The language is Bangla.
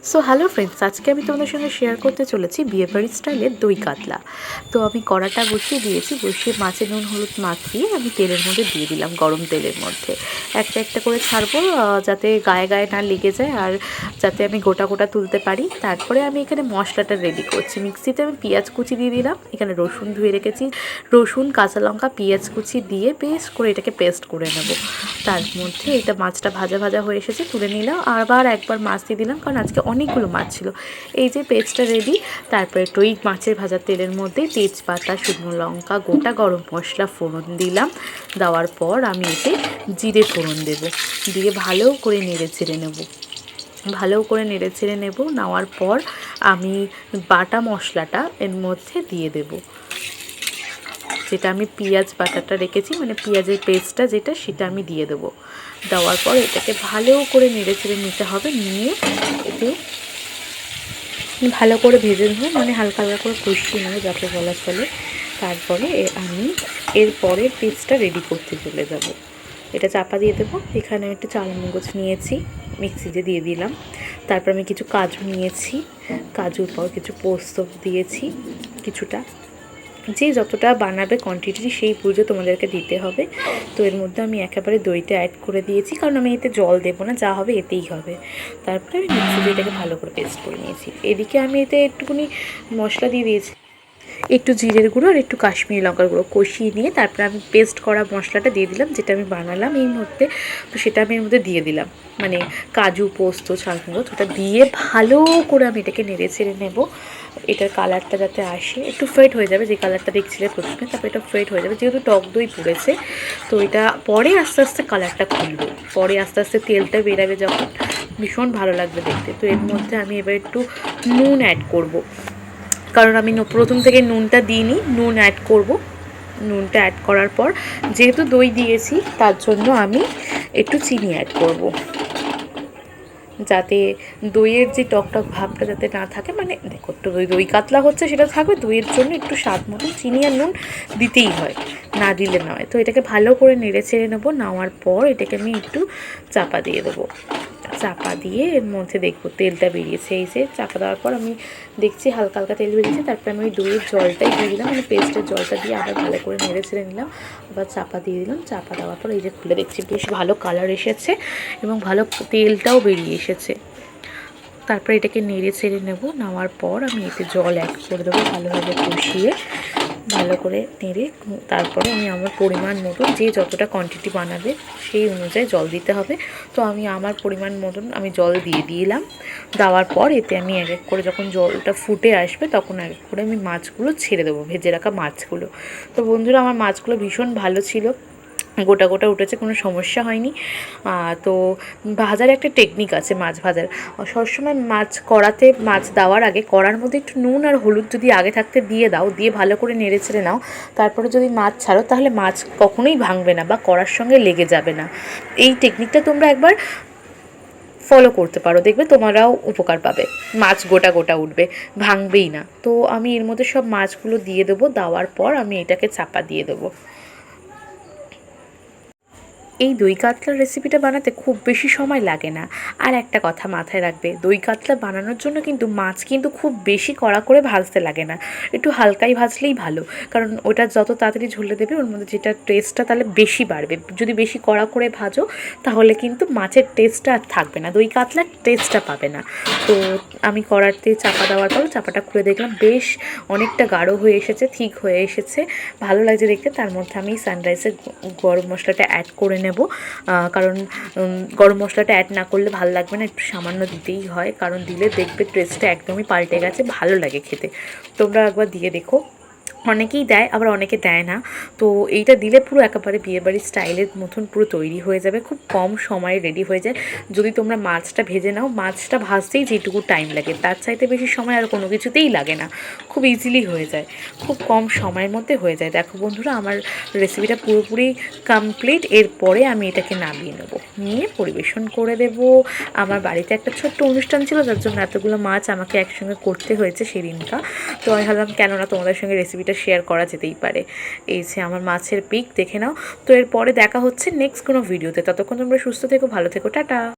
সো হ্যালো ফ্রেন্ডস, আজকে আমি তোমাদের সঙ্গে শেয়ার করতে চলেছি বিয়েবাড়ির স্টাইলের দই কাতলা। তো আমি কড়াটা বসিয়ে দিয়েছি, বসিয়ে মাছে নুন হলুদ মাখিয়ে আমি তেলের মধ্যে দিয়ে দিলাম, গরম তেলের মধ্যে একটা একটা করে ছাড়বো, যাতে গায়ে গায়ে না লেগে যায় আর যাতে আমি গোটা গোটা তুলতে পারি। তারপরে আমি এখানে মশলাটা রেডি করছি। মিক্সিতে আমি পেঁয়াজ কুচি দিয়ে দিলাম, এখানে রসুন ধুয়ে রেখেছি, রসুন কাঁচা লঙ্কা পেঁয়াজ কুচি দিয়ে পেস্ট করে এটাকে পেস্ট করে নেব। তার মধ্যে এটা মাছটা ভাজা ভাজা হয়ে এসেছে, তুলে নিলাম, আবার একবার মাছ দিয়ে দিলাম কারণ আজকে অনেকগুলো মাছ ছিল। এই যে পেস্টটা রেডি। তারপরে টই মাছের ভাজা তেলের মধ্যে তেজপাতা, শুকনো লঙ্কা, গোটা গরম মশলা ফোড়ন দিলাম। দেওয়ার পর আমি এতে জিরে ফোড়ন দেব, দিয়ে ভালো করে নেড়ে ছেড়ে নেব। ভালো করে নেড়ে ছেড়ে নেব, নেওয়ার পর আমি বাটা মশলাটা এর মধ্যে দিয়ে দেব, যেটা আমি পেঁয়াজ বাটাটা রেখেছি, মানে পেঁয়াজের পেস্টটা যেটা, সেটা আমি দিয়ে দেবো। দেওয়ার পর এটাকে ভালো করে নেড়ে চেড়ে নিতে হবে, নিয়ে এতে ভালো করে ভেজে নেবো, মানে হালকা হালকা করে কষিয়ে নেবো যাতে বলা চলে। তারপরে আমি এরপরে পেস্টটা রেডি করতে চলে যাব। এটা চাপা দিয়ে দেবো। এখানে একটু চালমগজ নিয়েছি, মিক্সিতে দিয়ে দিলাম। তারপর আমি কিছু কাজু নিয়েছি, কাজুর পর কিছু পোস্ত দিয়েছি কিছুটা। যে যতটা বানাবে কোয়ান্টিটি সেই বুঝে তোমাদেরকে দিতে হবে। তো এর মধ্যে আমি একেবারে দইটা অ্যাড করে দিয়েছি, কারণ আমি এতে জল দেবো না, যা হবে এতেই হবে। তারপরে আমি মিক্সিতে এটাকে ভালো করে পেস্ট করে নিয়েছি। এদিকে আমি এতে একটুখানি মশলা দিয়ে দিয়েছি, একটু জিরের গুঁড়ো আর একটু কাশ্মীরি লঙ্কার গুঁড়ো কষিয়ে নিয়ে তারপরে আমি পেস্ট করা মশলাটা দিয়ে দিলাম, যেটা আমি বানালাম এই মুহূর্তে। তো সেটা আমি এর মধ্যে দিয়ে দিলাম, মানে কাজু পোস্ত চালমগজ, ওটা দিয়ে ভালো করে আমি এটাকে নেড়ে ছেড়ে নেবো। এটার কালারটা যাতে আসে, একটু ফেড হয়ে যাবে, যে কালারটা দেখছিলে প্রথমে, তারপর এটা ফেড হয়ে যাবে, যেহেতু টক দই পড়েছে। তো এটা পরে আস্তে আস্তে কালারটা খুলবে, পরে আস্তে আস্তে তেলটা বেরাবে যখন, ভীষণ ভালো লাগবে দেখতে। তো এর মধ্যে আমি এবার একটু নুন অ্যাড করব, কারণ আমি প্রথম থেকে নুনটা দিইনি, নুন অ্যাড করব। নুনটা অ্যাড করার পর যেহেতু দই দিয়েছি, তার জন্য আমি একটু চিনি অ্যাড করব, যাতে দইয়ের যে টকটক ভাবটা যাতে না থাকে। মানে দেখো, একটু দই কাতলা হচ্ছে, সেটা থাকবে, দইয়ের জন্য একটু স্বাদ মতন চিনি আর নুন দিতেই হয়, না দিলে নয়। তো এটাকে ভালো করে নেড়ে ছেড়ে নেবো। নেওয়ার পর এটাকে আমি একটু চাপা দিয়ে দেবো। চাপা দিয়ে এর মধ্যে দেখবো তেলটা বেরিয়েছে। এই যে চাপা দেওয়ার পর আমি দেখছি হালকা হালকা তেল বেরিয়েছে। তারপরে আমি ওই দইয়ের জলটাই দিয়ে দিলাম, মানে পেস্টের জলটা দিয়ে আবার ভালো করে নেড়ে ছেড়ে নিলাম। আবার চাপা দিয়ে দিলাম। চাপা দেওয়ার পর এই যে খুলে দেখছি বেশ ভালো কালার এসেছে এবং ভালো তেলটাও বেরিয়ে এসেছে। তারপরে এটাকে নেড়ে ছেড়ে নেব। নেওয়ার পর আমি এতে জল অ্যাড করে দেবো, ভালোভাবে কষিয়ে ভালো করে নেড়ে। তারপরে আমি আমার পরিমাণ মতন, যে যতটা কোয়ান্টিটি বানাবে সেই অনুযায়ী জল দিতে হবে। তো আমি আমার পরিমাণ মতন আমি জল দিয়ে দিলাম। দেওয়ার পর এতে আমি এক এক করে, যখন জলটা ফুটে আসবে তখন এক এক করে আমি মাছগুলো ছেড়ে দেবো, ভেজে রাখা মাছগুলো। তো বন্ধুরা, আমার মাছগুলো ভীষণ ভালো ছিল, গোটা গোটা উঠেছে, কোনো সমস্যা হয়নি। তো ভাজার একটা টেকনিক আছে মাছ ভাজার। সবসময় মাছ কড়াতে, মাছ দেওয়ার আগে কড়ার মধ্যে একটু নুন আর হলুদ যদি আগে থাকতে দিয়ে দাও, দিয়ে ভালো করে নেড়ে ছেড়ে নাও, তারপরে যদি মাছ ছাড়ো, তাহলে মাছ কখনোই ভাঙবে না বা কড়ার সঙ্গে লেগে যাবে না। এই টেকনিকটা তোমরা একবার ফলো করতে পারো, দেখবে তোমরাও উপকার পাবে। মাছ গোটা গোটা উঠবে, ভাঙবেই না। তো আমি এর মধ্যে সব মাছগুলো দিয়ে দেবো। দেওয়ার পর আমি এটাকে চাপা দিয়ে দেবো। এই দই কাতলার রেসিপিটা বানাতে খুব বেশি সময় লাগে না। আর একটা কথা মাথায় রাখবে, দই কাতলা বানানোর জন্য কিন্তু মাছ কিন্তু খুব বেশি কড়া করে ভাজতে লাগে না, একটু হালকাই ভাজলেই ভালো। কারণ ওটা যত তাড়াতাড়ি ঝুলে দেবে, ওর মধ্যে যেটা টেস্টটা তাহলে বেশি বাড়বে। যদি বেশি কড়া করে ভাজো, তাহলে কিন্তু মাছের টেস্টটা আর থাকবে না, দই কাতলার টেস্টটা পাবে না। তো আমি কড়াতে চাপা দেওয়ার পর চাপাটা খুলে দেখলাম, বেশ অনেকটা গাঢ় হয়ে এসেছে, ঠিক হয়ে এসেছে, ভালো লাগছে দেখতে। তার মধ্যে আমি সানরাইসের গরম মশলাটা অ্যাড করে নেব, কারণ গরম মশলাটা অ্যাড না করলে ভালো লাগবে না, একটু সামান্য দিতেই হয়, কারণ দিলে দেখবে টেস্টটা একদমই পাল্টে গেছে, ভালো লাগে খেতে। তোমরা একবার দিয়ে দেখো। অনেকেই দেয়, আবার অনেকে দেয় না। তো এইটা দিলে পুরো একেবারে বিয়েবাড়ির স্টাইলের মতন পুরো তৈরি হয়ে যাবে, খুব কম সময়ে রেডি হয়ে যায়। যদি তোমরা মাছটা ভেজে নাও, মাছটা ভাজতেই যেটুকু টাইম লাগে, তার চাইতে বেশি সময় আর কোনো কিছুতেই লাগে না, খুব ইজিলি হয়ে যায়, খুব কম সময়ের মধ্যে হয়ে যায়। দেখো বন্ধুরা, আমার রেসিপিটা পুরোপুরি কমপ্লিট। এরপরে আমি এটাকে নামিয়ে নেব, নিয়ে পরিবেশন করে দেব। আমার বাড়িতে একটা ছোট্ট অনুষ্ঠান ছিল, যার জন্য এতগুলো মাছ আমাকে একসঙ্গে করতে হয়েছে সেদিনটা। তো আমি ভাবলাম কেননা তোমাদের সঙ্গে রেসিপিটা শেয়ার করা যেতেই পারে। এই যে আমার মাছের পিক, দেখে নাও। তো এরপরে দেখা হচ্ছে নেক্সট কোনো ভিডিওতে। ততক্ষণ তোমরা সুস্থ থেকো, ভালো থেকো, টাটা।